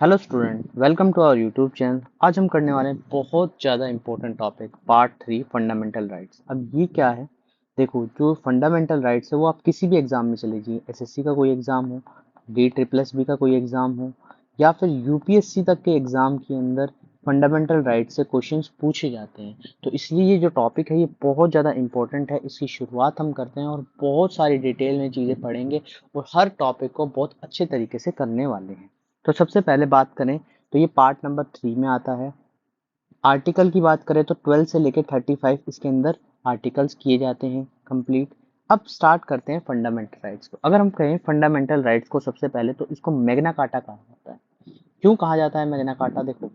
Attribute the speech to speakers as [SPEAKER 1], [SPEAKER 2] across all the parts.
[SPEAKER 1] Hello student, welcome to our YouTube channel. आज हम करने वाले हैं बहुत ज़्यादा important topic part 3 fundamental rights. अब ये क्या है? देखो, जो फंडामेंटल राइट्स है वो आप किसी भी एग्जाम में चले जाइए, एसएससी का कोई एग्जाम हो, डी ट्रिपल एस बी का कोई एग्जाम हो, या फिर यूपीएससी तक के एग्जाम के अंदर फंडामेंटल राइट्स से क्वेश्चंस पूछे जाते हैं। तो इसलिए ये जो टॉपिक है ये बहुत ज़्यादा इंपॉर्टेंट है। इसकी शुरुआत हम करते हैं और बहुत सारी डिटेल में चीज़ें पढ़ेंगे और हर टॉपिक को बहुत अच्छे तरीके से करने वाले हैं। तो सबसे पहले बात करें तो ये पार्ट नंबर 3 में आता है। आर्टिकल की बात करें तो 12 से लेकर 35 इसके अंदर आर्टिकल्स किए जाते हैं कंप्लीट। अब स्टार्ट करते हैं फंडामेंटल राइट्स को। अगर हम कहें फंडामेंटल राइट्स को सबसे पहले तो इसको मैग्ना कार्टा कहा जाता है। क्यों कहा जाता है मैग्ना कार्टा? देखो,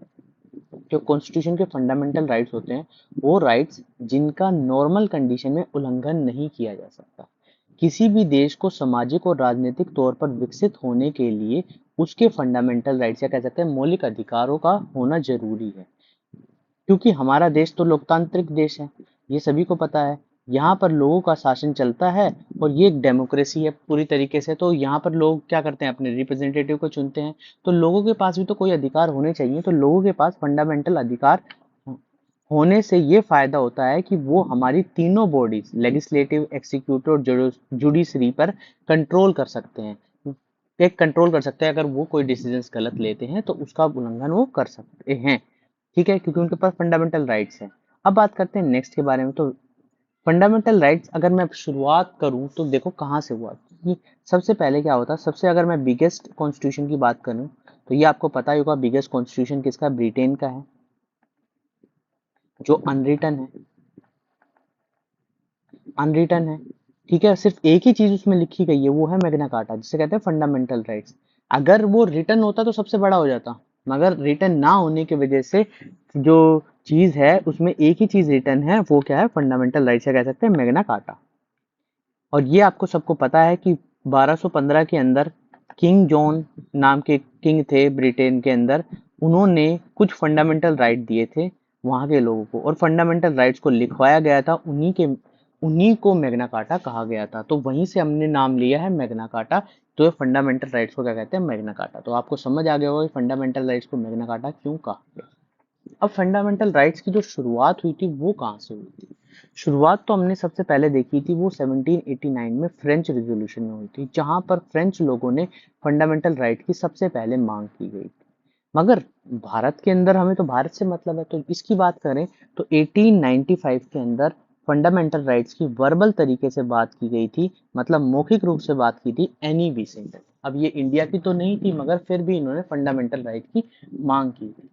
[SPEAKER 1] जो कॉन्स्टिट्यूशन के फंडामेंटल राइट्स होते हैं वो राइट्स जिनका नॉर्मल कंडीशन में उल्लंघन नहीं किया जा सकता। किसी भी देश को सामाजिक और राजनीतिक तौर पर विकसित होने के लिए उसके फंडामेंटल राइट्स या कह सकते हैं मौलिक अधिकारों का होना जरूरी है। क्योंकि हमारा देश तो लोकतांत्रिक देश है, ये सभी को पता है। यहाँ पर लोगों का शासन चलता है और ये एक डेमोक्रेसी है पूरी तरीके से। तो यहाँ पर लोग क्या करते हैं, अपने रिप्रेजेंटेटिव को चुनते हैं। तो लोगों के पास भी तो कोई अधिकार होने चाहिए। तो लोगों के पास फंडामेंटल अधिकार होने से ये फायदा होता है कि वो हमारी तीनों बॉडीज लेजिस्लेटिव, एग्जीक्यूटिव और जुडिशरी पर कंट्रोल कर सकते हैं। एक कंट्रोल कर सकते हैं, अगर वो कोई डिसीजंस गलत लेते हैं तो उसका उल्लंघन वो कर सकते हैं। ठीक है, क्योंकि उनके पास फंडामेंटल राइट्स हैं। अब बात करते हैं नेक्स्ट के बारे में। तो फंडामेंटल राइट्स अगर मैं शुरुआत करूं तो देखो कहाँ से हुआ कि सबसे पहले क्या होता है। सबसे अगर मैं बिगेस्ट कॉन्स्टिट्यूशन की बात करूं तो ये आपको पता ही होगा, बिगेस्ट कॉन्स्टिट्यूशन किसका? ब्रिटेन का है, जो अनरिटन है। अनरिटन है, ठीक है। सिर्फ एक ही चीज उसमें लिखी गई है, वो है मैग्ना कार्टा, जिसे कहते हैं फंडामेंटल राइट्स। अगर वो रिटर्न होता तो सबसे बड़ा हो जाता, मगर रिटर्न ना होने की वजह से जो चीज है उसमें एक ही चीज रिटर्न है, वो क्या है? फंडामेंटल राइट्स, या कह सकते हैं मैग्ना कार्टा। और ये आपको सबको पता है कि 1215 के अंदर किंग जॉन नाम के किंग थे ब्रिटेन के अंदर। उन्होंने कुछ फंडामेंटल राइट दिए थे वहां के लोगों को, और फंडामेंटल राइट्स को लिखवाया गया था उन्हीं को मैग्ना कार्टा कहा गया था। तो वहीं से हमने नाम लिया है मैग्ना कार्टा। तो ये फंडामेंटल राइट्स को क्या कहते हैं? Magna carta. तो आपको समझ आ गया होगा कि फंडामेंटल राइट्स को मैग्ना कार्टा क्यों कहा। अब फंडामेंटल राइट्स की जो शुरुआत हुई थी वो कहाँ से हुई थी? शुरुआत तो हमने सबसे पहले देखी थी वो 1789 में फ्रेंच रिवॉल्यूशन में हुई थी, जहां पर फ्रेंच लोगों ने फंडामेंटल राइट की सबसे पहले मांग की गई थी। मगर भारत के अंदर हमें तो भारत से मतलब है, तो इसकी बात करें तो 1895 के अंदर फंडामेंटल राइट्स की वर्बल तरीके से बात की गई थी, मतलब मौखिक रूप से बात की थी एनी बेसेंट। अब ये इंडिया की तो नहीं थी, मगर फिर भी इन्होंने फंडामेंटल राइट की मांग की थी।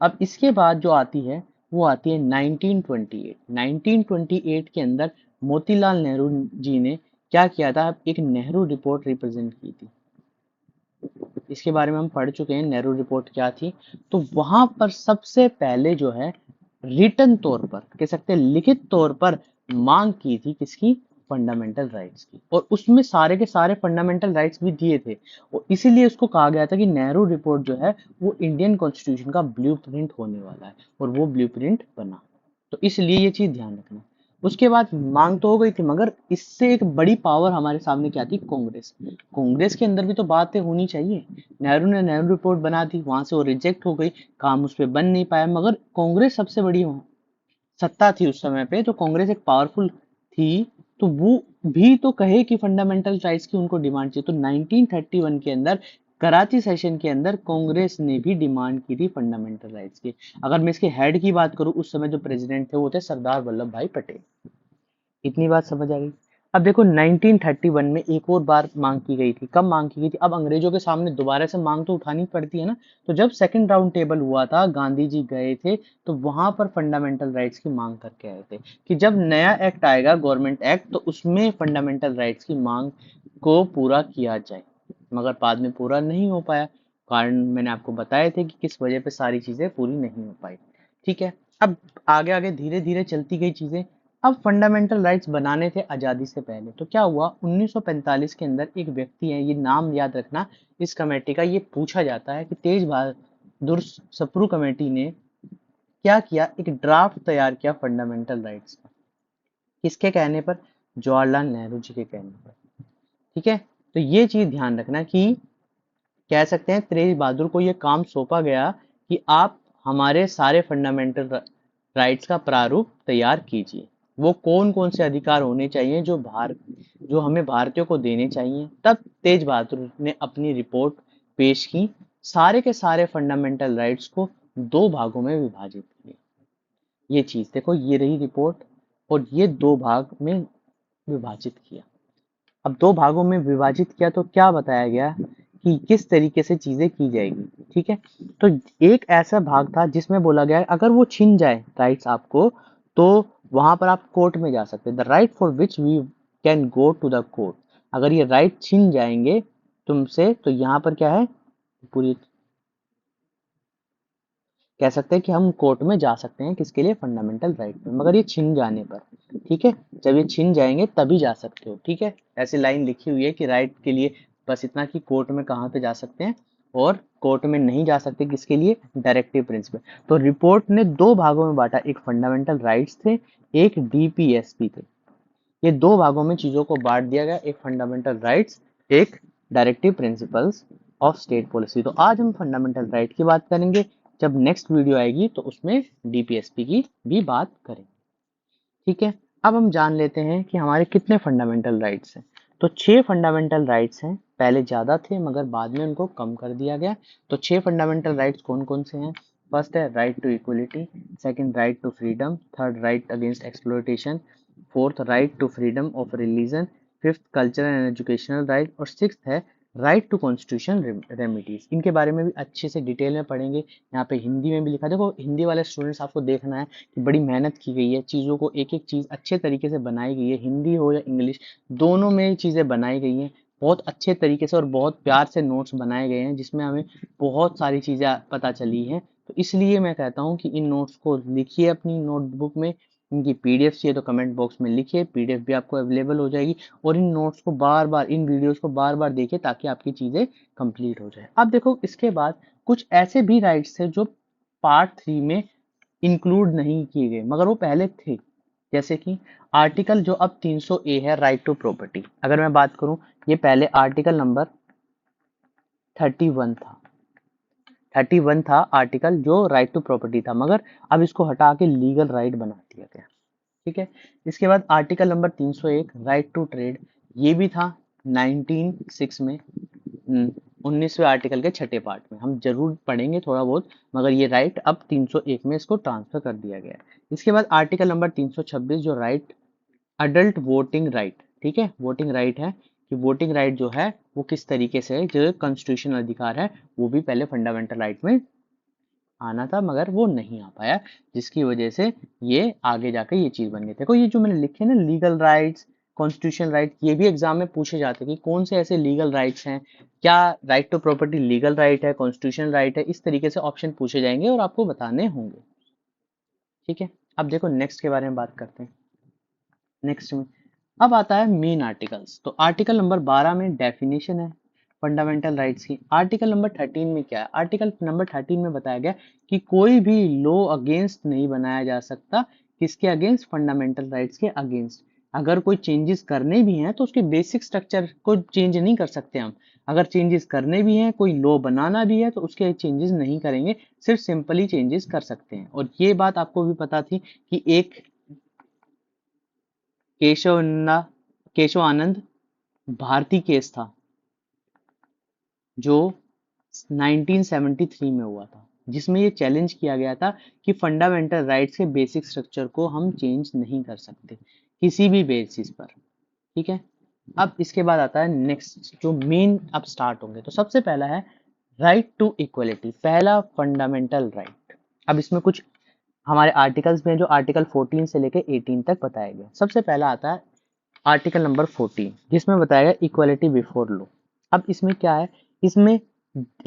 [SPEAKER 1] अब इसके बाद जो आती है वो आती है 1928। 1928 के अंदर मोतीलाल नेहरू जी ने क्या किया था? एक नेहरू रिपोर्ट रिप्रेजेंट की थी। इसके बारे में हम पढ़ चुके हैं, नेहरू रिपोर्ट क्या थी। तो वहां पर सबसे पहले जो है रिटन तौर पर, कह सकते हैं लिखित तौर पर, मांग की थी किसकी? फंडामेंटल राइट्स की। और उसमें सारे के सारे फंडामेंटल राइट्स भी दिए थे। और इसीलिए उसको कहा गया था कि नेहरू रिपोर्ट जो है वो इंडियन कॉन्स्टिट्यूशन का ब्लूप्रिंट होने वाला है। और वो ब्लूप्रिंट बना। तो इसलिए ये चीज ध्यान रखना। उसके बाद मांग तो हो गई थी, मगर इससे एक बड़ी पावर हमारे सामने क्या थी? कांग्रेस। कांग्रेस के अंदर भी तो बातें होनी चाहिए। नेहरू ने नेहरू रिपोर्ट बना दी, वहां से वो रिजेक्ट हो गई, काम उस पर बन नहीं पाया। मगर कांग्रेस सबसे बड़ी सत्ता थी उस समय पे, तो कांग्रेस एक पावरफुल थी। तो वो भी तो कहे कि फंडामेंटल राइट्स की उनको डिमांड चाहिए। तो 1931 के अंदर कराची सेशन के अंदर कांग्रेस ने भी डिमांड की थी फंडामेंटल राइट्स की। अगर मैं इसके हेड की बात करूं, उस समय जो प्रेसिडेंट थे वो थे सरदार वल्लभ भाई पटेल। इतनी बात समझ आ गई। अब देखो 1931 में एक और बार मांग की गई थी। कब मांग की गई थी? अब अंग्रेजों के सामने दोबारा से मांग तो उठानी पड़ती है ना। तो जब सेकंड राउंड टेबल हुआ था, गांधी जी गए थे, तो वहां पर फंडामेंटल राइट्स की मांग करके आए थे कि जब नया एक्ट आएगा, गवर्नमेंट एक्ट, तो उसमें फंडामेंटल राइट्स की मांग को पूरा किया जाए। मगर बाद में पूरा नहीं हो पाया। कारण मैंने आपको बताए थे कि किस वजह पे सारी चीजें पूरी नहीं हो पाई। ठीक है। अब आगे आगे धीरे धीरे चलती गई चीजें। अब फंडामेंटल राइट्स बनाने थे आजादी से पहले। तो क्या हुआ, 1945 के अंदर एक व्यक्ति है, ये नाम याद रखना इस कमेटी का, ये पूछा जाता है कि तेज बहादुर सप्रू कमेटी ने क्या किया? एक ड्राफ्ट तैयार किया फंडामेंटल राइट्स का। किसके कहने पर? जवाहरलाल नेहरू जी के कहने पर। ठीक है। तो ये चीज ध्यान रखना कि कह सकते हैं तेज बहादुर को ये काम सौंपा गया कि आप हमारे सारे फंडामेंटल राइट्स का प्रारूप तैयार कीजिए। वो कौन कौन से अधिकार होने चाहिए जो हमें भारतीयों को देने चाहिए। तब तेज बहादुर ने अपनी रिपोर्ट पेश की, सारे के सारे फंडामेंटल राइट्स को दो भागों में विभाजित किए। ये चीज देखो, ये रही रिपोर्ट, और ये दो भाग में विभाजित किया। अब दो भागों में विभाजित किया तो क्या बताया गया कि किस तरीके से चीजें की जाएगी। ठीक है, तो एक ऐसा भाग था जिसमें बोला गया अगर वो छिन जाए राइट्स आपको, तो वहां पर आप कोर्ट में जा सकते हैं। The right for which we can go to the court. अगर ये राइट छिन जाएंगे तुमसे तो यहाँ पर क्या है, पूरी कह सकते हैं कि हम कोर्ट में जा सकते हैं, किसके लिए, फंडामेंटल राइट में, मगर ये छिन जाने पर। ठीक है, जब ये छिन जाएंगे तभी जा सकते हो। ठीक है, ऐसी लाइन लिखी हुई है कि राइट के लिए बस इतना कि कोर्ट में कहाँ पे जा सकते हैं, और कोर्ट में नहीं जा सकते किसके लिए, डायरेक्टिव प्रिंसिपल। तो रिपोर्ट ने दो भागों में बांटा, एक फंडामेंटल राइट्स थे, एक डीपीएसपी थे। ये दो भागों में चीजों को बांट दिया गया, एक फंडामेंटल राइट्स, एक directive principles of state policy. तो आज हम फंडामेंटल राइट की बात करेंगे, जब नेक्स्ट वीडियो आएगी तो उसमें डीपीएसपी की भी बात करेंगे। ठीक है, अब हम जान लेते हैं कि हमारे कितने फंडामेंटल राइट्स हैं। तो 6 फंडामेंटल राइट्स हैं, पहले ज़्यादा थे मगर बाद में उनको कम कर दिया गया। तो 6 फंडामेंटल राइट्स कौन कौन से हैं? फर्स्ट है right to equality, second right to freedom, third right against exploitation, fourth right to freedom of religion, fifth cultural and educational right, और सिक्स्थ है राइट टू कॉन्स्टिट्यूशन रेमिडीज। इनके बारे में भी अच्छे से डिटेल में पढ़ेंगे। यहाँ पे हिंदी में भी लिखा, देखो हिंदी वाले स्टूडेंट्स आपको देखना है कि बड़ी मेहनत की गई है, चीज़ों को एक एक चीज़ अच्छे तरीके से बनाई गई है, हिंदी हो या इंग्लिश दोनों में चीज़ें बनाई गई हैं बहुत अच्छे तरीके से, और बहुत प्यार से नोट्स बनाए गए हैं जिसमें हमें बहुत सारी चीज़ें पता चली हैं। तो इसलिए मैं कहता हूँ कि इन नोट्स को लिखिए अपनी नोटबुक में। इनकी पीडीएफ चाहिए तो कमेंट बॉक्स में लिखिए, पीडीएफ भी आपको अवेलेबल हो जाएगी। और इन नोट्स को बार बार, इन वीडियोस को बार बार देखिए ताकि आपकी चीज़ें कंप्लीट हो जाए। अब देखो इसके बाद कुछ ऐसे भी राइट्स थे जो पार्ट 3 में इंक्लूड नहीं किए गए मगर वो पहले थे, जैसे कि आर्टिकल जो अब 300 ए है, राइट टू प्रॉपर्टी। अगर मैं बात करूं, ये पहले आर्टिकल नंबर 31 था। 31 था आर्टिकल जो राइट टू प्रॉपर्टी था, मगर अब इसको हटा के लीगल राइट बना दिया गया। ठीक है, इसके बाद article number 301 right to trade, ये भी था 1906 में, 19वें आर्टिकल के छठे पार्ट में। हम जरूर पढ़ेंगे थोड़ा बहुत, मगर ये राइट अब 301 में इसको ट्रांसफर कर दिया गया है। इसके बाद आर्टिकल नंबर 326 जो राइट अडल्ट वोटिंग राइट, ठीक है, वोटिंग राइट है कि वोटिंग राइट जो है वो किस तरीके से है, जो कॉन्स्टिट्यूशनल अधिकार है, वो भी पहले फंडामेंटल राइट में आना था मगर वो नहीं आ पाया, जिसकी वजह से ये आगे जाकर ये चीज बन गई। देखो ये जो मैंने लिखे ना, लीगल राइट्स, कॉन्स्टिट्यूशन राइट, ये भी एग्जाम में पूछे जाते हैं कि कौन से ऐसे लीगल राइट्स हैं, क्या right to property legal right है, कॉन्स्टिट्यूशन राइट है, इस तरीके से ऑप्शन पूछे जाएंगे और आपको बताने होंगे। ठीक है, अब देखो नेक्स्ट के बारे में बात करते हैं। नेक्स्ट में अब आता है मेन आर्टिकल्स। तो आर्टिकल नंबर 12 में डेफिनेशन है फंडामेंटल राइट्स की। आर्टिकल नंबर 13 में क्या है? आर्टिकल नंबर 13 में बताया गया कि कोई भी लॉ अगेंस्ट नहीं बनाया जा सकता, किसके अगेंस्ट? फंडामेंटल राइट्स के अगेंस्ट। अगर कोई चेंजेस करने भी हैं तो उसके बेसिक स्ट्रक्चर को चेंज नहीं कर सकते हम। अगर चेंजेस करने भी हैं, कोई लॉ बनाना भी है, तो उसके चेंजेस नहीं करेंगे, सिर्फ सिंपली चेंजेस कर सकते हैं। और ये बात आपको भी पता थी कि एक केशव आनंद भारती केस था जो 1973 में हुआ था, जिसमें ये चैलेंज किया गया था कि फंडामेंटल राइट्स के बेसिक स्ट्रक्चर को हम चेंज नहीं कर सकते किसी भी बेसिस पर। ठीक है, अब इसके बाद आता है नेक्स्ट जो मेन अब स्टार्ट होंगे। तो सबसे पहला है राइट टू इक्वलिटी, पहला फंडामेंटल राइट। अब इसमें कुछ हमारे आर्टिकल्स में जो आर्टिकल 14 से लेकर 18 तक बताया गया। सबसे पहला आता है आर्टिकल नंबर 14 जिसमें बताया गया इक्वलिटी बिफोर लॉ। अब इसमें क्या है, इसमें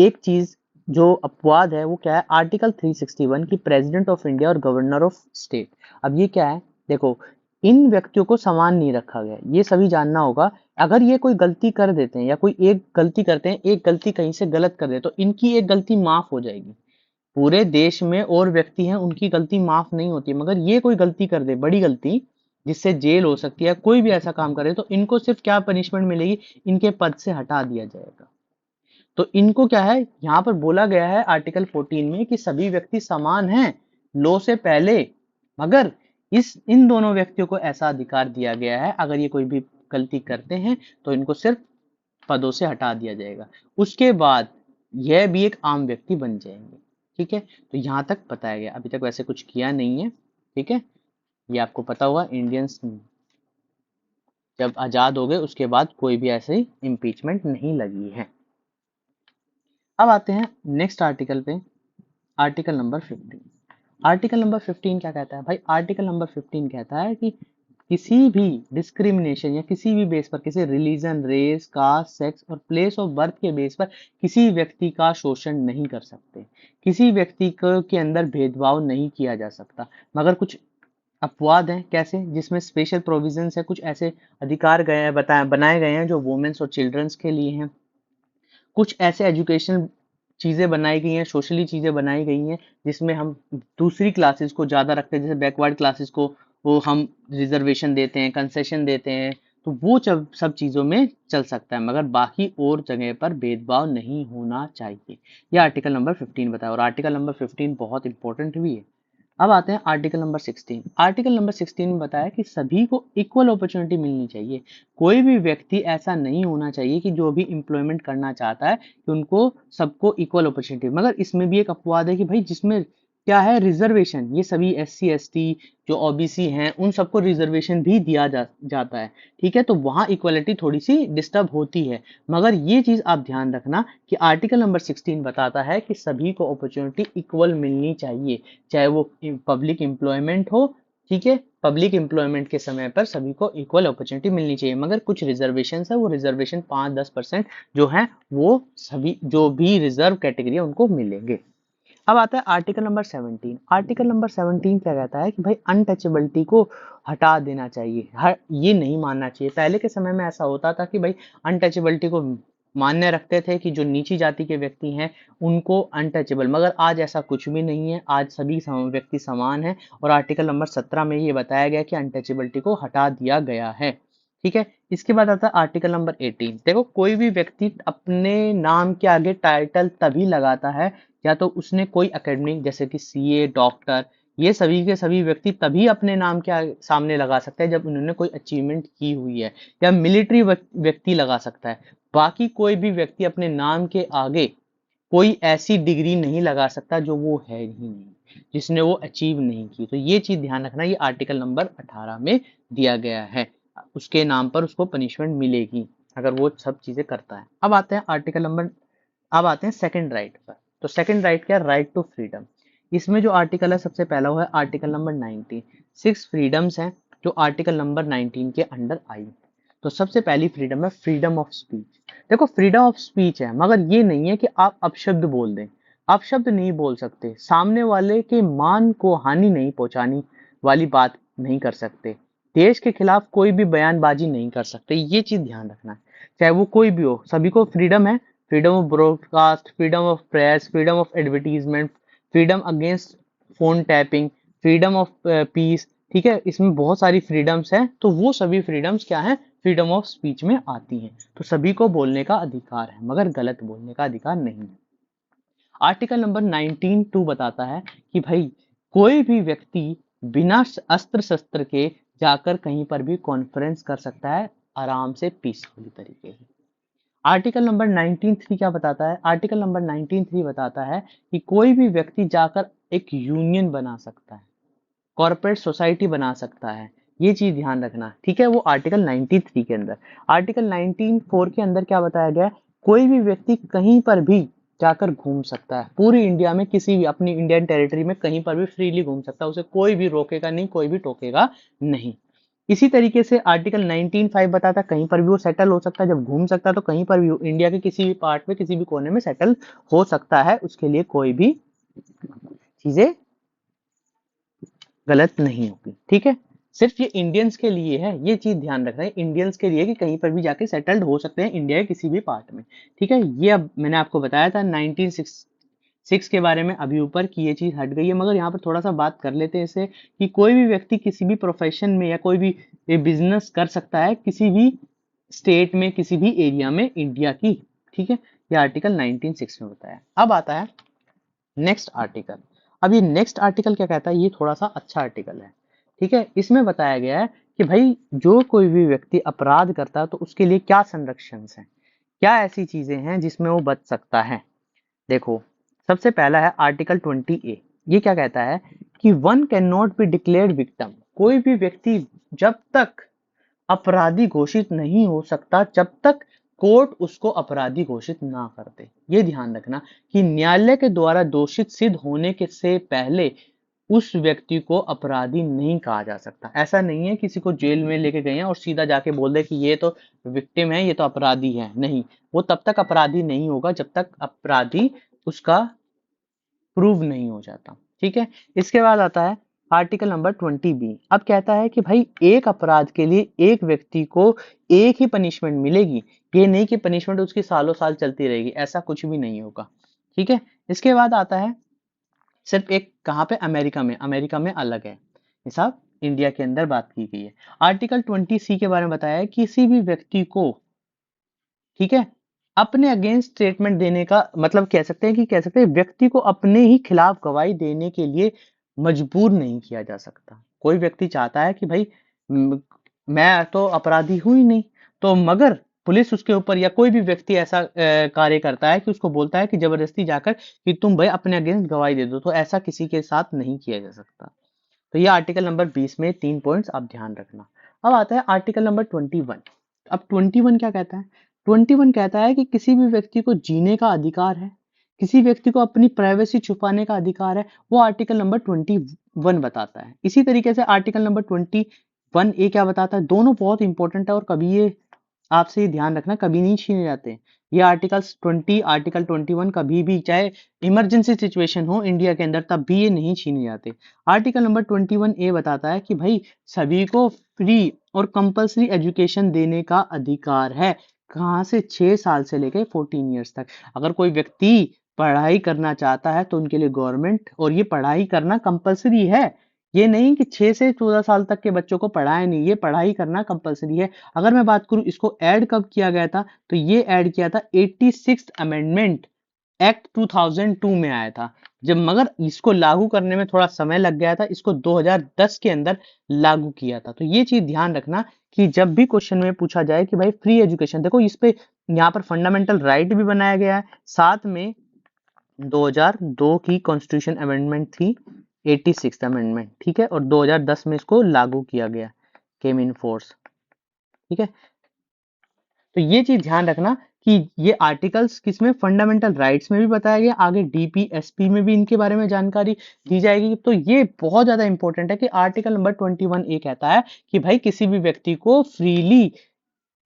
[SPEAKER 1] एक चीज जो अपवाद है वो क्या है, आर्टिकल 361 की प्रेसिडेंट ऑफ इंडिया और गवर्नर ऑफ स्टेट। अब ये क्या है, देखो इन व्यक्तियों को समान नहीं रखा गया, ये सभी जानना होगा। अगर ये कोई गलती कर देते हैं या कोई एक गलती करते हैं, एक गलती कहीं से गलत कर दे, तो इनकी एक गलती माफ हो जाएगी। पूरे देश में और व्यक्ति हैं उनकी गलती माफ नहीं होती, मगर ये कोई गलती कर दे, बड़ी गलती जिससे जेल हो सकती है, कोई भी ऐसा काम करे, तो इनको सिर्फ क्या पनिशमेंट मिलेगी, इनके पद से हटा दिया जाएगा। तो इनको क्या है, यहाँ पर बोला गया है आर्टिकल 14 में कि सभी व्यक्ति समान हैं लॉ से पहले, मगर इस इन दोनों व्यक्तियों को ऐसा अधिकार दिया गया है, अगर ये कोई भी गलती करते हैं तो इनको सिर्फ पदों से हटा दिया जाएगा, उसके बाद यह भी एक आम व्यक्ति बन जाएंगे। ठीक है, तो यहाँ तक बताया गया, अभी तक वैसे कुछ किया नहीं है। ठीक है, ये आपको पता होगा, इंडियंस जब आजाद हो गए उसके बाद कोई भी ऐसी इम्पीचमेंट नहीं लगी है। अब आते हैं नेक्स्ट आर्टिकल पे, आर्टिकल नंबर 15। आर्टिकल नंबर 15 क्या कहता है भाई? आर्टिकल नंबर 15 कहता है कि किसी भी डिस्क्रिमिनेशन या किसी भी बेस पर, किसी रिलीजन, रेस, कास्ट, सेक्स और प्लेस ऑफ बर्थ के बेस पर किसी व्यक्ति का शोषण नहीं कर सकते, किसी व्यक्ति के अंदर भेदभाव नहीं किया जा सकता, मगर कुछ अपवाद हैं। कैसे? जिसमें स्पेशल प्रोविजंस है, कुछ ऐसे अधिकार गए हैं, बनाए गए हैं जो वुमेन्स और चिल्ड्रंस के लिए हैं। कुछ ऐसे एजुकेशन चीज़ें बनाई गई हैं, सोशली चीज़ें बनाई गई हैं जिसमें हम दूसरी क्लासेस को ज़्यादा रखते हैं, जैसे बैकवर्ड क्लासेस को वो हम रिजर्वेशन देते हैं, कंसेशन देते हैं, तो वो सब चीज़ों में चल सकता है, मगर बाकी और जगह पर भेदभाव नहीं होना चाहिए। ये आर्टिकल नंबर 15 बताया, और आर्टिकल नंबर 15 बहुत इंपॉर्टेंट भी है। अब आते हैं आर्टिकल नंबर 16। आर्टिकल नंबर 16 में बताया कि सभी को इक्वल अपॉर्चुनिटी मिलनी चाहिए। कोई भी व्यक्ति ऐसा नहीं होना चाहिए कि जो भी एम्प्लॉयमेंट करना चाहता है कि उनको सबको इक्वल अपॉर्चुनिटी, मगर इसमें भी एक अपवाद है कि भाई जिसमें क्या है, रिजर्वेशन, ये सभी SC ST जो OBC हैं उन सबको रिजर्वेशन भी दिया जाता है। ठीक है, तो वहाँ इक्वलिटी थोड़ी सी डिस्टर्ब होती है, मगर ये चीज़ आप ध्यान रखना कि आर्टिकल नंबर 16 बताता है कि सभी को अपॉर्चुनिटी इक्वल मिलनी चाहिए, चाहे वो पब्लिक एम्प्लॉयमेंट हो। ठीक है, पब्लिक एम्प्लॉयमेंट के समय पर सभी को इक्वल अपॉर्चुनिटी मिलनी चाहिए, मगर कुछ रिजर्वेशन है, वो रिजर्वेशन 5-10% जो है वो सभी जो भी रिजर्व कैटेगरी है उनको मिलेंगे। अब आता है आर्टिकल नंबर 17। आर्टिकल नंबर 17 क्या कहता है कि भाई अनटचेबिलिटी को हटा देना चाहिए, ये नहीं मानना चाहिए। पहले के समय में ऐसा होता था कि भाई अनटचेबिलिटी को मान्य रखते थे कि जो नीची जाति के व्यक्ति हैं उनको अनटचेबल, मगर आज ऐसा कुछ भी नहीं है, आज सभी व्यक्ति समान हैं, और आर्टिकल नंबर 17 में ये बताया गया कि अनटचेबिलिटी को हटा दिया गया है। ठीक है, इसके बाद आता है आर्टिकल नंबर 18। देखो, कोई भी व्यक्ति अपने नाम के आगे टाइटल तभी लगाता है या तो उसने कोई एकेडमिक, जैसे कि CA, डॉक्टर, ये सभी के सभी व्यक्ति तभी अपने नाम के सामने लगा सकते हैं जब उन्होंने कोई अचीवमेंट की हुई है, या मिलिट्री व्यक्ति लगा सकता है। बाकी कोई भी व्यक्ति अपने नाम के आगे कोई ऐसी डिग्री नहीं लगा सकता जो वो है ही नहीं, जिसने वो अचीव नहीं की। तो ये चीज ध्यान रखना, ये आर्टिकल नंबर 18 में दिया गया है, उसके नाम पर उसको पनिशमेंट मिलेगी अगर वो सब चीजें करता है। अब आते हैं सेकंड राइट पर। तो सेकंड राइट क्या है? Right to freedom. इसमें जो आर्टिकल है सबसे पहला हुआ है आर्टिकल नंबर 19। 6 फ्रीडम्स हैं जो आर्टिकल नंबर 19 के अंडर आई। तो सबसे पहली फ्रीडम है फ्रीडम ऑफ स्पीच। देखो, फ्रीडम ऑफ स्पीच है, मगर ये नहीं है कि आप अपशब्द बोल दें। आप शब्द नहीं बोल सकते, सामने वाले के मान को हानि नहीं पहुंचाने वाली बात नहीं कर सकते, देश के खिलाफ कोई भी बयानबाजी नहीं कर सकते। ये चीज ध्यान रखना है, चाहे वो कोई भी हो, सभी को फ्रीडम है। Freedom of broadcast, freedom of press, freedom of advertisement, freedom against phone tapping, freedom of peace. ठीक है, इसमें बहुत सारी फ्रीडम्स हैं, तो वो सभी फ्रीडम्स क्या हैं? फ्रीडम ऑफ स्पीच में आती हैं। तो सभी को बोलने का अधिकार है, मगर गलत बोलने का अधिकार नहीं है। आर्टिकल नंबर 19(2) बताता है कि भाई कोई भी व्यक्ति बिना अस्त्र शस्त्र के जाकर कहीं पर भी कॉन्फ्रेंस कर सकता है, आराम से पीसफुली तरीके से। आर्टिकल नंबर 19(3) क्या बताता है? आर्टिकल नंबर 19(3) बताता है कि कोई भी व्यक्ति जाकर एक यूनियन बना सकता है, कॉर्पोरेट सोसाइटी बना सकता है। ये चीज ध्यान रखना, ठीक है, वो आर्टिकल 93 के अंदर। आर्टिकल 19(4) के अंदर क्या बताया गया है? कोई भी व्यक्ति कहीं पर भी जाकर घूम सकता है, पूरी इंडिया में किसी भी अपनी इंडियन टेरिटरी में कहीं पर भी फ्रीली घूम सकता है, उसे कोई भी रोकेगा नहीं, कोई भी टोकेगा नहीं। इसी तरीके से आर्टिकल 19(5) बताता है कहीं पर भी वो सेटल हो सकता है, जब घूम सकता है तो कहीं पर भी इंडिया के किसी भी पार्ट में, किसी भी कोने में सेटल हो सकता है, उसके लिए कोई भी चीजें गलत नहीं होगी। ठीक है, सिर्फ ये इंडियंस के लिए है, ये चीज ध्यान रखना है, इंडियंस के लिए कि कहीं पर भी जाके सेटल्ड हो सकते हैं इंडिया के किसी भी पार्ट में। ठीक है, ये अब मैंने आपको बताया था 1966 के बारे में, अभी ऊपर की ये चीज हट गई है, मगर यहाँ पर थोड़ा सा बात कर लेते हैं इसे कि कोई भी व्यक्ति किसी भी प्रोफेशन में या कोई भी बिजनेस कर सकता है किसी भी स्टेट में, किसी भी एरिया में इंडिया की। ठीक है, ये आर्टिकल 19(6) में बताया। अब आता है नेक्स्ट आर्टिकल। अब ये नेक्स्ट आर्टिकल क्या कहता है, ये थोड़ा सा अच्छा आर्टिकल है। ठीक है, इसमें बताया गया है कि भाई जो कोई भी व्यक्ति अपराध करता है तो उसके लिए क्या संरक्षण है, क्या ऐसी चीजें हैं जिसमें वो बच सकता है। देखो, सबसे पहला है आर्टिकल 20A। ये क्या कहता है कि one can not be declared victim. कोई भी व्यक्ति जब तक अपराधी घोषित नहीं हो सकता जब तक कोर्ट उसको अपराधी घोषित ना कर दे। ये ध्यान रखना कि न्यायालय के द्वारा दोषित सिद्ध होने के से पहले उस व्यक्ति को अपराधी नहीं कहा जा सकता। ऐसा नहीं है किसी को जेल में लेके गए हैं और सीधा जाके बोल दे कि ये तो विक्टिम है, ये तो अपराधी है। नहीं, वो तब तक अपराधी नहीं होगा जब तक अपराधी उसका प्रूव नहीं हो जाता। ठीक है, इसके बाद आता है आर्टिकल नंबर 20B। अब कहता है कि भाई एक अपराध के लिए एक व्यक्ति को एक ही पनिशमेंट मिलेगी, ये नहीं कि पनिशमेंट उसकी सालों साल चलती रहेगी, ऐसा कुछ भी नहीं होगा। ठीक है, इसके बाद आता है सिर्फ एक, कहाँ पे, अमेरिका में। अमेरिका में अलग है हिसाब, इंडिया के अंदर बात की गई है। आर्टिकल 20C के बारे में बताया है किसी भी व्यक्ति को, ठीक है, अपने अगेंस्ट स्टेटमेंट देने का मतलब कह सकते हैं कि कह सकते हैं व्यक्ति को अपने ही खिलाफ गवाही देने के लिए मजबूर नहीं किया जा सकता। कोई व्यक्ति चाहता है कि भाई मैं तो अपराधी हूं ही नहीं, तो मगर पुलिस उसके ऊपर या कोई भी व्यक्ति ऐसा कार्य करता है कि उसको बोलता है कि जबरदस्ती जाकर कि तुम भाई अपने अगेंस्ट गवाही दे दो, तो ऐसा किसी के साथ नहीं किया जा सकता। तो ये आर्टिकल नंबर 20 में 3 पॉइंट्स आप ध्यान रखना। अब आता है आर्टिकल नंबर 21। अब 21 क्या कहता है? 21 कहता है कि किसी भी व्यक्ति को जीने का अधिकार है, किसी व्यक्ति को अपनी प्राइवेसी छुपाने का अधिकार है, वो आर्टिकल नंबर 21 बताता है। इसी तरीके से आर्टिकल नंबर 21A क्या बताता है? दोनों बहुत इंपॉर्टेंट है और कभी ये आपसे ये ध्यान रखना कभी नहीं छीने जाते। ये आर्टिकल्स 20, आर्टिकल 21 कभी भी, चाहे इमरजेंसी सिचुएशन हो इंडिया के अंदर, तब भी ये नहीं छीने जाते। आर्टिकल नंबर 21A बताता है कि भाई सभी को फ्री और कंपल्सरी एजुकेशन देने का अधिकार है। कहाँ से? 6 साल से लेकर 14 ईयर्स तक। अगर कोई व्यक्ति पढ़ाई करना चाहता है तो उनके लिए गवर्नमेंट, और ये पढ़ाई करना कंपल्सरी है, ये नहीं कि 6 से 14 साल तक के बच्चों को पढ़ाए नहीं, ये पढ़ाई करना कंपल्सरी है। अगर मैं बात करूं इसको ऐड कब किया गया था, तो ये ऐड किया था 86th अमेंडमेंट एक्ट 2002 में आया था जब, मगर इसको लागू करने में थोड़ा समय लग गया था, इसको 2010 के अंदर लागू किया था। तो ये चीज ध्यान रखना कि जब भी क्वेश्चन में पूछा जाए कि भाई फ्री एजुकेशन, देखो इस पे यहाँ पर फंडामेंटल राइट भी बनाया गया है, साथ में 2002 की कॉन्स्टिट्यूशन अमेंडमेंट थी, 86th अमेंडमेंट, ठीक है, और 2010 में इसको लागू किया गया, केम इन फोर्स। ठीक है, तो ये चीज ध्यान रखना कि ये आर्टिकल्स किसमें, फंडामेंटल राइट्स में भी बताया गया, आगे डीपीएसपी में भी इनके बारे में जानकारी दी जाएगी। तो ये बहुत ज्यादा इंपॉर्टेंट है कि आर्टिकल नंबर 21A कहता है कि भाई किसी भी व्यक्ति को फ्रीली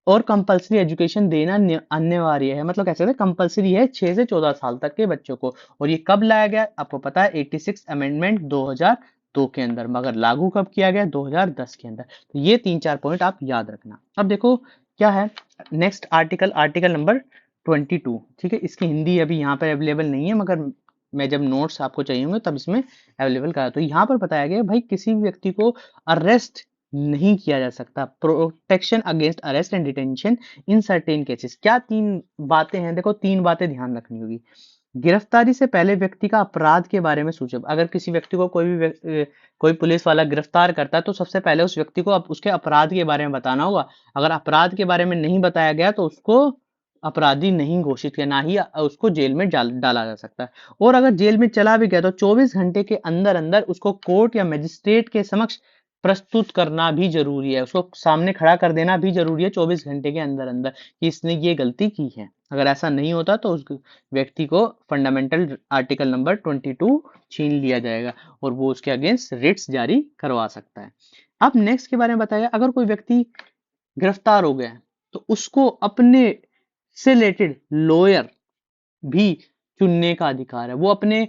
[SPEAKER 1] और कंपल्सरी एजुकेशन देना अनिवार्य है, मतलब कैसे कंपल्सरी है 6 से 14 साल तक के बच्चों को। और ये कब लाया गया आपको पता है, 86 अमेंडमेंट 2002 के अंदर, मगर लागू कब किया गया, 2010 के अंदर। तो ये 3-4 पॉइंट आप याद रखना। अब देखो क्या है नेक्स्ट आर्टिकल, आर्टिकल नंबर 22। ठीक है, इसकी हिंदी अभी यहाँ पर अवेलेबल नहीं है, मगर मैं जब नोट्स आपको चाहिए होंगे तब इसमें अवेलेबल करा। तो यहाँ पर बताया गया भाई किसी भी व्यक्ति को अरेस्ट नहीं किया जा सकता, protection against arrest and detention in certain cases. क्या 3 बातें हैं? देखो 3 बातें ध्यान रखनी होगी। गिरफ्तारी से पहले व्यक्ति का अपराध के बारे में सूचना, अगर किसी व्यक्ति को कोई पुलिस वाला गिरफ्तार करता है तो सबसे पहले उस व्यक्ति को उसके अपराध के बारे में बताना होगा। अगर अपराध के बारे में नहीं बताया गया तो उसको अपराधी नहीं घोषित किया, ना ही उसको जेल में डाला जा सकता है। और अगर जेल में चला भी गया तो 24 घंटे के अंदर अंदर उसको कोर्ट या मजिस्ट्रेट के समक्ष प्रस्तुत करना भी जरूरी है, उसको सामने खड़ा कर देना भी जरूरी है 24 घंटे के अंदर अंदर कि इसने ये गलती की है। अगर ऐसा नहीं होता तो उस व्यक्ति को फंडामेंटल आर्टिकल नंबर 22 छीन लिया जाएगा और वो उसके अगेंस्ट रिट्स जारी करवा सकता है। अब नेक्स्ट के बारे में बताया, अगर कोई व्यक्ति गिरफ्तार हो गया तो उसको अपने से रिलेटेड लॉयर भी चुनने का अधिकार है। वो अपने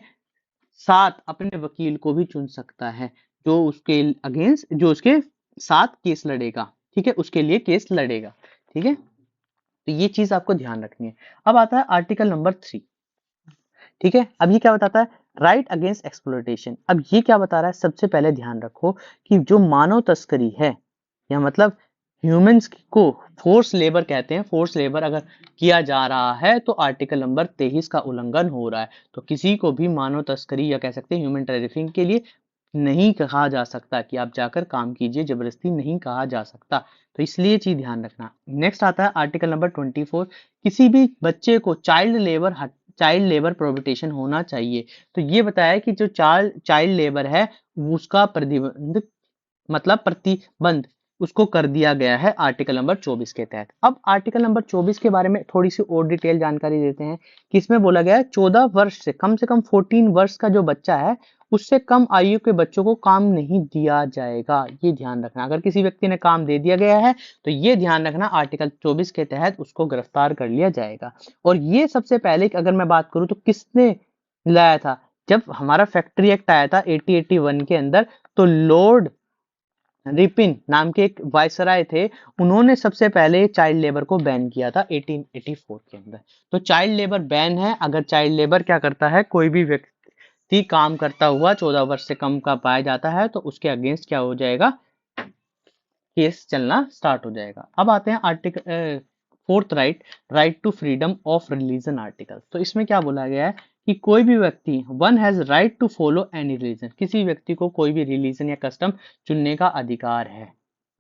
[SPEAKER 1] साथ अपने वकील को भी चुन सकता है जो उसके अगेंस्ट, जो उसके साथ केस लड़ेगा। ठीक है, उसके लिए केस लड़ेगा। ठीक है, तो ये चीज आपको ध्यान रखनी है। अब आता है आर्टिकल नंबर 3। ठीक है, अब ये क्या बताता है, राइट अगेंस्ट एक्सप्लॉयटेशन। अब ये क्या बता रहा है, सबसे पहले ध्यान रखो कि जो मानव तस्करी है, या मतलब ह्यूमंस को फोर्स लेबर कहते हैं। फोर्स लेबर अगर किया जा रहा है तो आर्टिकल नंबर 23 का उल्लंघन हो रहा है। तो किसी को भी मानव तस्करी या कह सकते हैं ह्यूमन ट्रैफिकिंग के लिए नहीं कहा जा सकता कि आप जाकर काम कीजिए, जबरदस्ती नहीं कहा जा सकता। तो इसलिए चीज ध्यान रखना। नेक्स्ट आता है आर्टिकल नंबर 24, किसी भी बच्चे को चाइल्ड लेबर प्रोहिबिशन होना चाहिए। तो ये बताया है कि जो चाइल्ड लेबर है उसका प्रतिबंध मतलब प्रतिबंध उसको कर दिया गया है आर्टिकल नंबर 24 के तहत। अब आर्टिकल नंबर 24 के बारे में थोड़ी सी और डिटेल जानकारी देते हैं कि इसमें बोला गया है 14 वर्ष से कम 14 वर्ष का जो बच्चा है उससे कम आयु के बच्चों को काम नहीं दिया जाएगा। ये ध्यान रखना, अगर किसी व्यक्ति ने काम दे दिया गया है तो ये ध्यान रखना आर्टिकल 24 के तहत उसको गिरफ्तार कर लिया जाएगा। और ये सबसे पहले अगर मैं बात करूं तो किसने लाया था, जब हमारा फैक्ट्री एक्ट आया था 1881 के अंदर, तो लॉर्ड रिपिन नाम के एक वायसराय थे, उन्होंने सबसे पहले चाइल्ड लेबर को बैन किया था 1884 के अंदर। तो चाइल्ड लेबर बैन है। अगर चाइल्ड लेबर क्या करता है, कोई भी व्यक्ति काम करता हुआ 14 वर्ष से कम का पाया जाता है तो उसके अगेंस्ट क्या हो जाएगा, केस चलना स्टार्ट हो जाएगा। अब आते हैं article fourth right, right to freedom of religion article. तो इसमें क्या बोला गया है कि कोई भी व्यक्ति, one has right to follow any religion, किसी व्यक्ति को कोई भी रिलीजन या कस्टम चुनने का अधिकार है।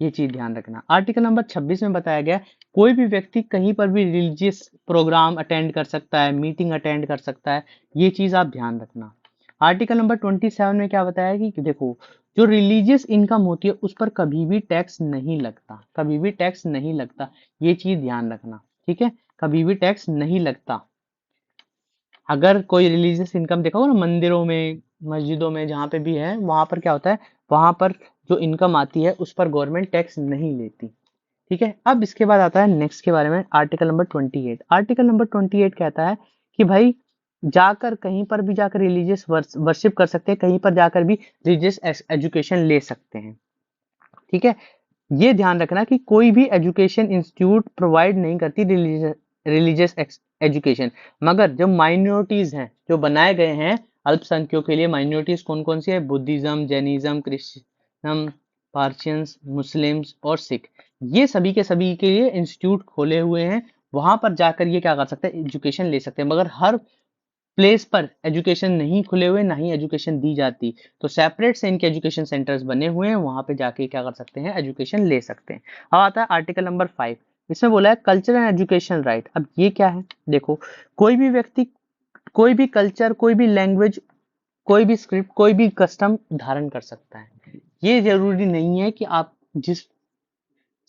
[SPEAKER 1] ये चीज ध्यान रखना। आर्टिकल नंबर 26 में बताया गया कोई भी व्यक्ति कहीं पर भी रिलीजियस प्रोग्राम अटेंड कर सकता है, मीटिंग अटेंड कर सकता है। ये चीज आप ध्यान रखना। आर्टिकल नंबर 27 में क्या बताया कि देखो जो रिलीजियस इनकम होती है उस पर कभी भी टैक्स नहीं लगता, कभी भी टैक्स नहीं लगता। ये चीज ध्यान रखना, ठीक है, कभी भी टैक्स नहीं लगता। अगर कोई रिलीजियस इनकम देखा हो ना मंदिरों में, मस्जिदों में, जहाँ पे भी है वहां पर क्या होता है, वहां पर जो इनकम आती है उस पर गवर्नमेंट टैक्स नहीं लेती। ठीक है, अब इसके बाद आता है नेक्स्ट के बारे में आर्टिकल नंबर 28। आर्टिकल नंबर 28 कहता है कि भाई जाकर कहीं पर भी जाकर रिलीजियस वर्शिप कर सकते हैं, कहीं पर जाकर भी रिलीजियस एजुकेशन ले सकते हैं। ठीक है, ये ध्यान रखना कि कोई भी एजुकेशन इंस्टीट्यूट प्रोवाइड नहीं करती रिलीजियस एजुकेशन, मगर जो माइनॉरिटीज हैं जो बनाए गए हैं अल्पसंख्यकों के लिए, माइनॉरिटीज कौन कौन सी है, बुद्धिज्म, जैनिज्म, क्रिश्चियन, पार्शियंस, मुस्लिम्स और सिख, ये सभी के सभी के लिए इंस्टीट्यूट खोले हुए हैं। वहां पर जाकर ये क्या कर सकते हैं, एजुकेशन ले सकते हैं। मगर हर प्लेस पर एजुकेशन नहीं खुले हुए, ना ही एजुकेशन दी जाती, तो सेपरेट से इनके एजुकेशन सेंटर्स बने हुए हैं, वहां पे जाके क्या कर सकते हैं, एजुकेशन ले सकते हैं। अब आता है आर्टिकल नंबर 5। इसमें बोला है कल्चर एंड एजुकेशन राइट। अब ये क्या है, देखो कोई भी व्यक्ति कोई भी कल्चर, कोई भी लैंग्वेज, कोई भी स्क्रिप्ट, कोई भी कस्टम धारण कर सकता है। ये जरूरी नहीं है कि आप जिस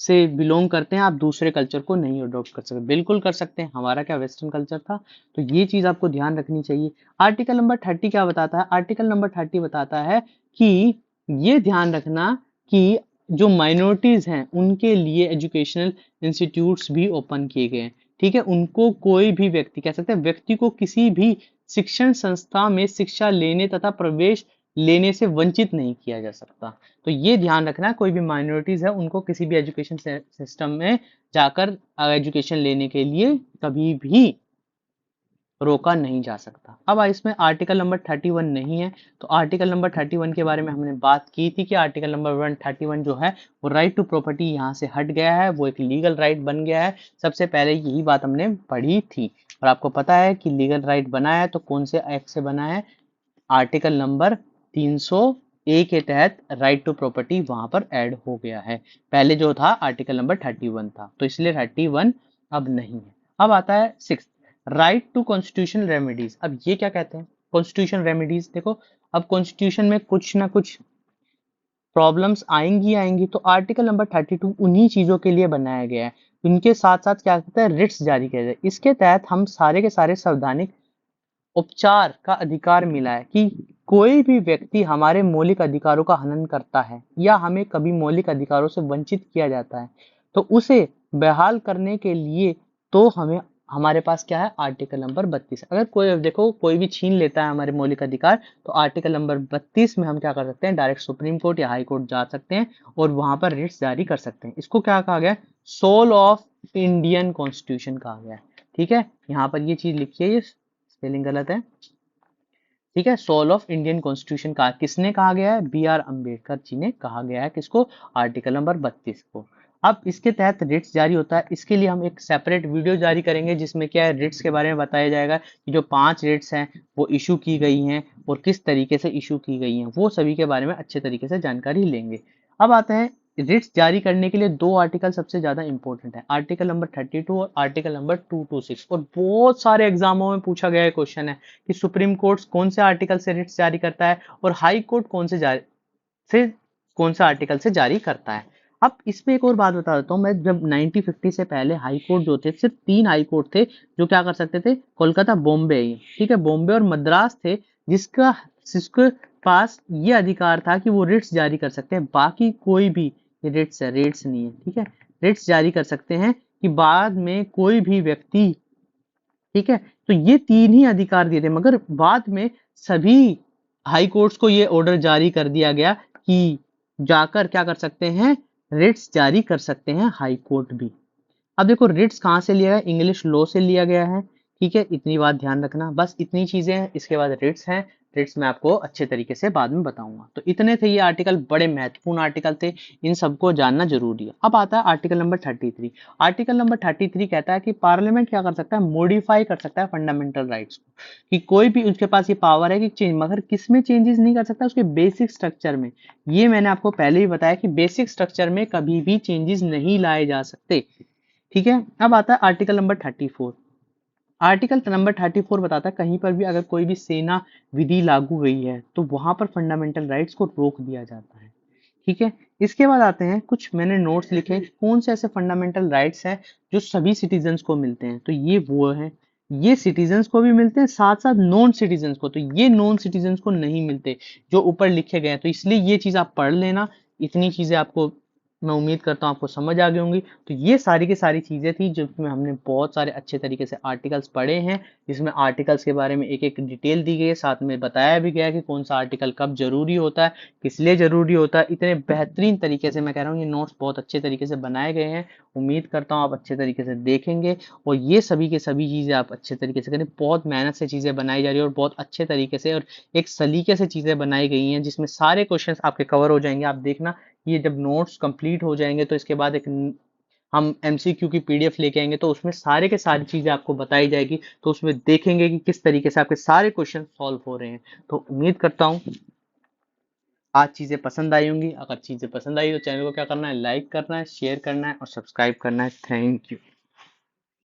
[SPEAKER 1] से बिलोंग करते हैं आप दूसरे कल्चर को नहीं अडॉप्ट कर सकते, बिल्कुल कर सकते हैं। हमारा क्या वेस्टर्न कल्चर था, तो ये चीज आपको ध्यान रखनी चाहिए। आर्टिकल नंबर 30 क्या बताता है, आर्टिकल नंबर 30 बताता है कि ये ध्यान रखना कि जो माइनॉरिटीज हैं उनके लिए एजुकेशनल इंस्टीट्यूट्स भी ओपन किए गए हैं। ठीक है, उनको कोई भी व्यक्ति कह सकते हैं, व्यक्ति को किसी भी शिक्षण संस्था में शिक्षा लेने तथा प्रवेश लेने से वंचित नहीं किया जा सकता। तो ये ध्यान रखना, कोई भी माइनॉरिटीज है उनको किसी भी एजुकेशन सिस्टम में जाकर एजुकेशन लेने के लिए कभी भी रोका नहीं जा सकता। अब इसमें आर्टिकल नंबर 31 नहीं है, तो आर्टिकल नंबर 31 के बारे में हमने बात की थी कि आर्टिकल नंबर 131 जो है वो राइट टू प्रॉपर्टी यहाँ से हट गया है, वो एक लीगल राइट बन गया है। सबसे पहले यही बात हमने पढ़ी थी। और आपको पता है कि लीगल राइट बना है तो कौन से एक्ट से बना है, आर्टिकल नंबर 300A के तहत राइट टू प्रॉपर्टी वहां पर ऐड हो गया है। पहले जो था आर्टिकल नंबर 31 था, तो इसलिए 31 अब नहीं है। अब आता है 6 राइट टू कॉन्स्टिट्यूशनल रेमेडीज। अब ये क्या कहते हैं, कॉन्स्टिट्यूशनल रेमेडीज, देखो अब कॉन्स्टिट्यूशन में कुछ ना कुछ प्रॉब्लम्स आएंगी आएंगी, तो आर्टिकल नंबर 32 उन्हीं चीजों के लिए बनाया गया है। इनके साथ साथ क्या कहते हैं, रिट्स जारी किया जाए। इसके तहत हम सारे के सारे संवैधानिक उपचार का अधिकार मिला है कि कोई भी व्यक्ति हमारे मौलिक अधिकारों का हनन करता है या हमें कभी मौलिक अधिकारों से वंचित किया जाता है तो उसे बहाल करने के लिए तो हमें हमारे पास क्या है, आर्टिकल नंबर 32। अगर कोई देखो कोई भी छीन लेता है हमारे मौलिक अधिकार तो आर्टिकल नंबर 32 में हम क्या कर सकते हैं, डायरेक्ट सुप्रीम कोर्ट या हाई कोर्ट जा सकते हैं और वहां पर रिट्स जारी कर सकते हैं। इसको क्या कहा गया, सोल ऑफ इंडियन कॉन्स्टिट्यूशन कहा गया है। ठीक है, यहाँ पर ये चीज लिखी है, ये स्पेलिंग गलत है। ठीक है, सोल ऑफ इंडियन कॉन्स्टिट्यूशन का किसने कहा गया है, बी आर अम्बेडकर जी ने कहा गया है। किसको, आर्टिकल नंबर 32 को। अब इसके तहत रिट्स जारी होता है, इसके लिए हम एक सेपरेट वीडियो जारी करेंगे जिसमें क्या है रिट्स के बारे में बताया जाएगा कि जो 5 रिट्स हैं वो इशू की गई हैं और किस तरीके से इशू की गई हैं, वो सभी के बारे में अच्छे तरीके से जानकारी लेंगे। अब आते हैं रिट्स जारी करने के लिए 2 आर्टिकल सबसे ज्यादा इंपॉर्टेंट है, आर्टिकल नंबर 32 और आर्टिकल नंबर 226। और बहुत सारे एग्जामों में पूछा गया क्वेश्चन है कि सुप्रीम कोर्ट कौन से आर्टिकल से रिट्स जारी करता है और हाई कोर्ट कौन सा आर्टिकल से जारी करता है। अब इसमें एक और बात बता देता हूँ, मैं जब 1950 से पहले हाई कोर्ट जो थे सिर्फ 3 हाई कोर्ट थे जो क्या कर सकते थे, कोलकाता, बॉम्बे, ठीक है, बॉम्बे और मद्रास थे जिसका जिसके पास ये अधिकार था कि वो रिट्स जारी कर सकते हैं। बाकी कोई भी, ये रिट्स है, रेट्स नहीं है, ठीक है, रिट्स जारी कर सकते हैं कि बाद में कोई भी व्यक्ति, ठीक है, तो ये 3 ही अधिकार दिए थे, मगर बाद में सभी हाई कोर्ट्स को ये ऑर्डर जारी कर दिया गया कि जाकर क्या कर सकते हैं, रिट्स जारी कर सकते हैं हाई कोर्ट भी। अब देखो रिट्स कहाँ से लिया गया, इंग्लिश लॉ से लिया गया है, ठीक है, इतनी बात ध्यान रखना, बस इतनी चीजें हैं। इसके बाद रिट्स हैं, रिट्स मैं आपको अच्छे तरीके से बाद में बताऊंगा। तो इतने थे ये आर्टिकल, बड़े महत्वपूर्ण आर्टिकल थे, इन सबको जानना जरूरी है। अब आता है आर्टिकल नंबर 33। आर्टिकल नंबर 33 कहता है कि पार्लियामेंट क्या कर सकता है, मॉडिफाई कर सकता है फंडामेंटल राइट्स को, कि कोई भी उसके पास ये पावर है कि चेंज, मगर किस में चेंजेस नहीं कर सकता, उसके बेसिक स्ट्रक्चर में। ये मैंने आपको पहले ही बताया कि बेसिक स्ट्रक्चर में कभी भी चेंजेस नहीं लाए जा सकते, ठीक है। अब आता है आर्टिकल नंबर 34। आर्टिकल नंबर 34 बताता है कहीं पर भी अगर कोई भी सेना विधि लागू गई है तो वहां पर फंडामेंटल राइट्स को रोक दिया जाता है, ठीक है। इसके बाद आते हैं कुछ मैंने नोट्स लिखे, कौन से ऐसे फंडामेंटल राइट्स हैं जो सभी सिटीजन्स को मिलते हैं, तो ये वो है, ये सिटीजन्स को भी मिलते हैं, साथ साथ नॉन सिटीजन्स को, तो ये नॉन सिटीजन्स को नहीं मिलते जो ऊपर लिखे गए हैं। तो इसलिए ये चीज आप पढ़ लेना, इतनी चीजें आपको, मैं उम्मीद करता हूँ आपको समझ आ गई होंगी। तो ये सारी की सारी चीजें थी जिसमें हमने बहुत सारे अच्छे तरीके से आर्टिकल्स पढ़े हैं, जिसमें आर्टिकल्स के बारे में एक एक डिटेल दी गई है, साथ में बताया भी गया है कि कौन सा आर्टिकल कब जरूरी होता है, किस लिए जरूरी होता है। इतने बेहतरीन तरीके से मैं कह रहा हूँ, ये नोट्स बहुत अच्छे तरीके से बनाए गए हैं, उम्मीद करता हूँ आप अच्छे तरीके से देखेंगे और ये सभी के सभी चीजें आप अच्छे तरीके से करें। बहुत मेहनत से चीजें बनाई जा रही है और बहुत अच्छे तरीके से और एक सलीके से चीजें बनाई गई हैं जिसमें सारे क्वेश्चंस आपके कवर हो जाएंगे। आप देखना, ये जब नोट्स कंप्लीट हो जाएंगे तो इसके बाद एक हम एमसीक्यू की पीडीएफ लेके आएंगे, तो उसमें सारे के सारी चीजें आपको बताई जाएगी, तो उसमें देखेंगे कि किस तरीके से आपके सारे क्वेश्चन सॉल्व हो रहे हैं। तो उम्मीद करता हूँ आज चीजें पसंद आई होंगी। अगर चीजें पसंद आई तो चैनल को क्या करना है, लाइक करना है, शेयर करना है और सब्सक्राइब करना है। Thank you.